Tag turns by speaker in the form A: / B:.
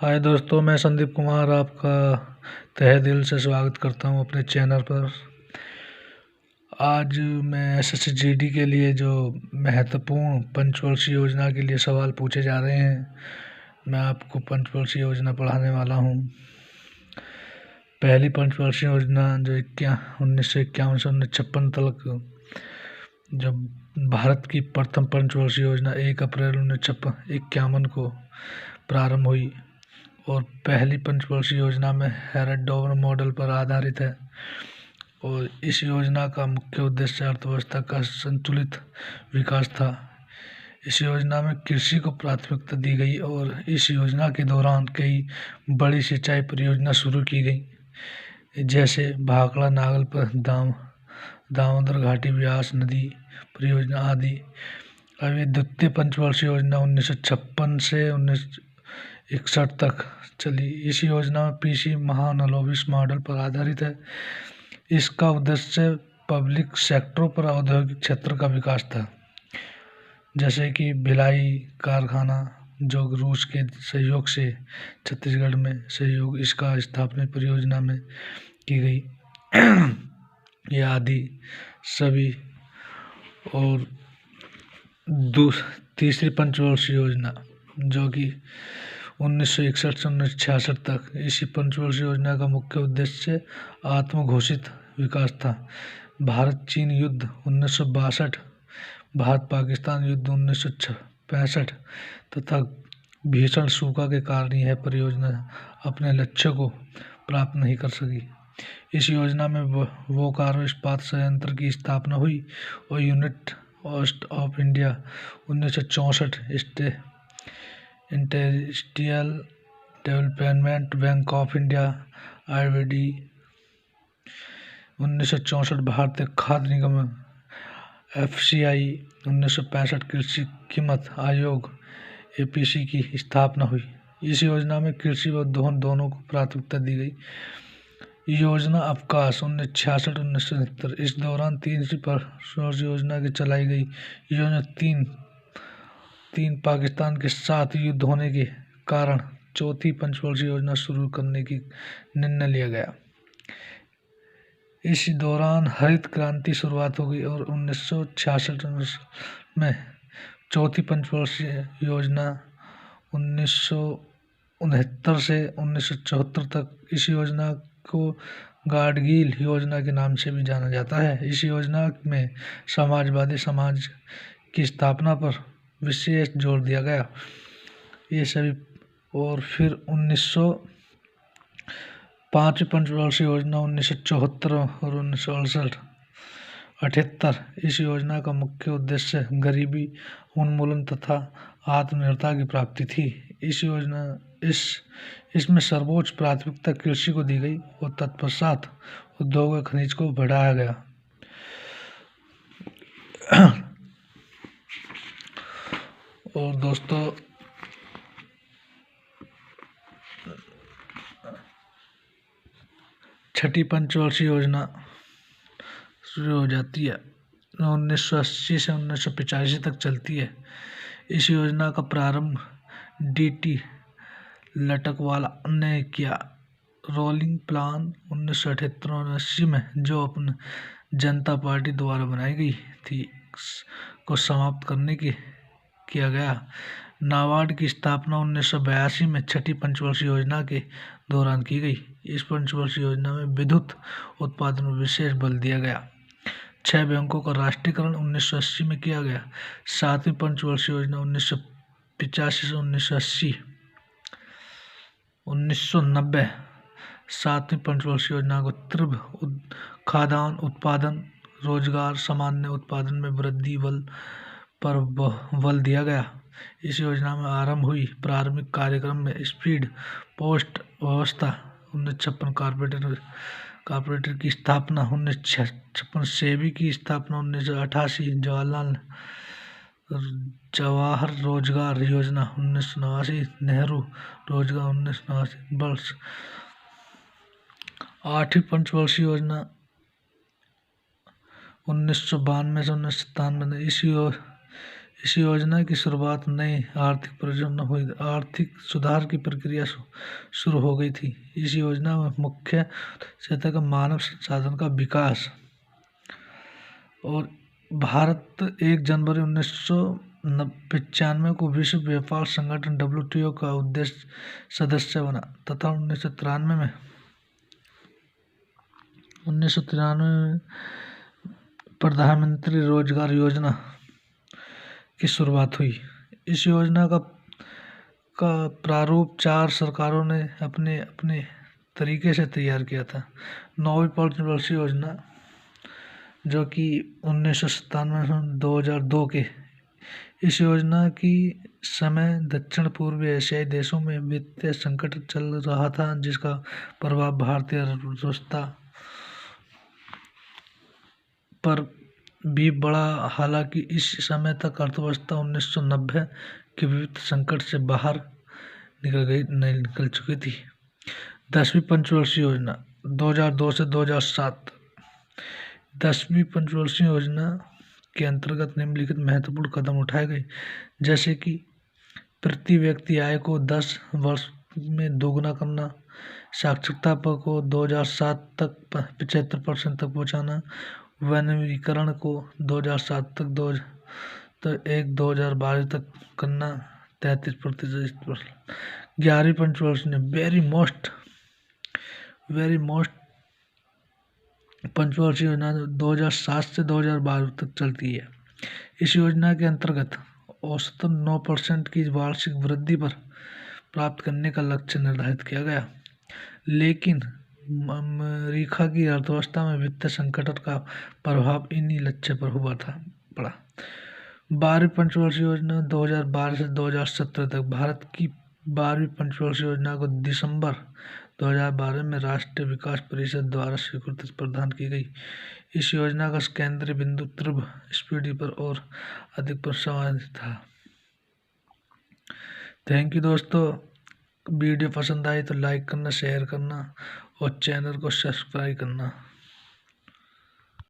A: हाय दोस्तों, मैं संदीप कुमार आपका तहे दिल से स्वागत करता हूं अपने चैनल पर। आज मैं एसएससी के लिए जो महत्वपूर्ण पंचवर्षीय योजना के लिए सवाल पूछे जा रहे हैं, मैं आपको पंचवर्षीय योजना पढ़ाने वाला हूं। पहली पंचवर्षीय योजना जो 1951 से 1956 तक जब भारत की प्रथम पंचवर्षीय योजना 1 अप्रैल 1951 को प्रारंभ हुई और पहली पंचवर्षीय योजना में हैरत-डॉवर मॉडल पर आधारित है। और इस योजना का मुख्य उद्देश्य अर्थव्यवस्था का संतुलित विकास था। इस योजना में कृषि को प्राथमिकता दी गई और इस योजना के दौरान कई बड़ी सिंचाई परियोजना शुरू की गई, जैसे भाखड़ा नागल दामोदर घाटी व्यास नदी परियोजना आदि। अब ये द्वितीय पंचवर्षीय योजना 1956 से 1961 तक चली। इस योजना में पीसी महालनोबिस मॉडल पर आधारित है। इसका उद्देश्य पब्लिक सेक्टर पर औद्योगिक क्षेत्र का विकास था, जैसे कि भिलाई कारखाना जो रूस के सहयोग से छत्तीसगढ़ में सहयोग इसका स्थापना परियोजना में की गई, ये आदि सभी। और तीसरी पंचवर्षीय योजना जो कि 1961 से 1966 तक, इसी पंचवर्षीय योजना का मुख्य उद्देश्य आत्मघोषित विकास था। भारत चीन युद्ध 1962, भारत पाकिस्तान युद्ध 1965 तथा भीषण सूखा के कारण यह परियोजना अपने लक्ष्य को प्राप्त नहीं कर सकी। इस योजना में बोकारो इस्पात संयंत्र की स्थापना हुई और Unit Trust of India 1964, Industrial Development Bank of India (IDB) 1964, भारतीय खाद्य निगम FCI 1965, कृषि कीमत आयोग APC की स्थापना हुई। इस योजना में कृषि व उद्यान दोनों को प्राथमिकता दी गई। योजना अवकाश 1966-1970, इस दौरान तीसरी पंचवर्षीय योजना की चलाई गई। योजना तीन पाकिस्तान के साथ युद्ध होने के कारण चौथी पंचवर्षीय योजना शुरू करने की निर्णय लिया गया। इस दौरान हरित क्रांति शुरुआत हो गई और 1966 में चौथी पंचवर्षीय योजना 1969 से 1974 तक। इस योजना को गाडगील योजना के नाम से भी जाना जाता है। इस योजना में समाजवादी समाज की स्थापना पर विशेष जोर दिया गया। ये सभी। और फिर 1905 पंचवर्षीय योजना 1974 और 1968। इस योजना का मुख्य उद्देश्य गरीबी उन्मूलन तथा आत्मनिर्भरता की प्राप्ति थी। इसमें सर्वोच्च प्राथमिकता कृषि को दी गई और तत्पश्चात उद्योग व खनिज को बढ़ाया गया। और दोस्तों, छठी पंचवर्षीय योजना शुरू हो जाती है 1980 से 1985 तक चलती है। इस योजना का प्रारंभ DT लटकवाला ने किया। रोलिंग प्लान 1978-79 में, जो अपने जनता पार्टी द्वारा बनाई गई थी, को समाप्त करने की किया गया। नाबार्ड की स्थापना 1982 में छठी पंचवर्षीय योजना के दौरान की गई। इस पंचवर्षीय योजना में विद्युत उत्पादन में विशेष बल दिया गया। 6 बैंकों का राष्ट्रीयकरण 1980 में किया गया। 7वीं पंचवर्षीय योजना 1985 से 1990। 7वीं पंचवर्षीय योजना को तीव्र खाद्यान्न उत्पादन, रोजगार, सामान्य उत्पादन में वृद्धि पर बल दिया गया। इस योजना में आरंभ हुई प्रारंभिक कार्यक्रम में स्पीड पोस्ट व्यवस्था 1956, कॉर्पोरेटर की स्थापना 1956, सेबी की स्थापना 1988, जवाहर रोजगार योजना 1989, नेहरू रोजगार 1989 वर्ष। 8वीं पंचवर्षीय योजना 1992 से 1997। इस योजना की शुरुआत नई आर्थिक परियोजना हुई, आर्थिक सुधार की प्रक्रिया शुरू हो गई थी। इस योजना में मुख्य उद्देश्य का मानव संसाधन का विकास और भारत 1 जनवरी 1995 को विश्व व्यापार संगठन WTO का उद्देश्य सदस्य बना तथा 1993 में प्रधानमंत्री रोजगार योजना की शुरुआत हुई। इस योजना का प्रारूप 4 सरकारों ने अपने अपने तरीके से तैयार किया था। 9वीं पंचवर्षीय योजना जो कि 1997 से 2002 के, इस योजना की समय दक्षिण पूर्वी एशियाई देशों में वित्तीय संकट चल रहा था, जिसका प्रभाव भारतीय अर्थव्यवस्था पर भी बड़ा। हालांकि इस समय तक अर्थव्यवस्था 1990 के वित्त संकट से बाहर निकल चुकी थी। 10वीं पंचवर्षीय योजना 2002 से 2007। 10वीं पंचवर्षीय योजना के अंतर्गत निम्नलिखित महत्वपूर्ण कदम उठाए गए, जैसे कि प्रति व्यक्ति आय को 10 वर्ष में दोगुना करना, साक्षरता पर को 2007 तक 75% तक पहुंचाना, वनीकरण को 2007 तक 2012 तक करना 33%। 11वीं पंचवर्षीय वेरी मोस्ट पंचवर्षीय योजना 2007 से 2012 तक चलती है। इस योजना के अंतर्गत औसतन 9% की वार्षिक वृद्धि पर प्राप्त करने का लक्ष्य निर्धारित किया गया, लेकिन अमेरिका की अर्थव्यवस्था में वित्तीय संकट का प्रभाव इन्हीं लक्ष्य पर पड़ा। 12वीं पंचवर्षीय योजना 2012 से 2017 तक। भारत की 12वीं पंचवर्षीय योजना को दिसंबर 2012 में राष्ट्रीय विकास परिषद द्वारा स्वीकृति प्रदान की गई। इस योजना का केंद्रीय बिंदु तीव्र स्पीडी पर और अधिक पर समाधान था। थैंक यू दोस्तों। वीडियो पसंद आई तो लाइक करना, शेयर करना और चैनल को सब्सक्राइब करना।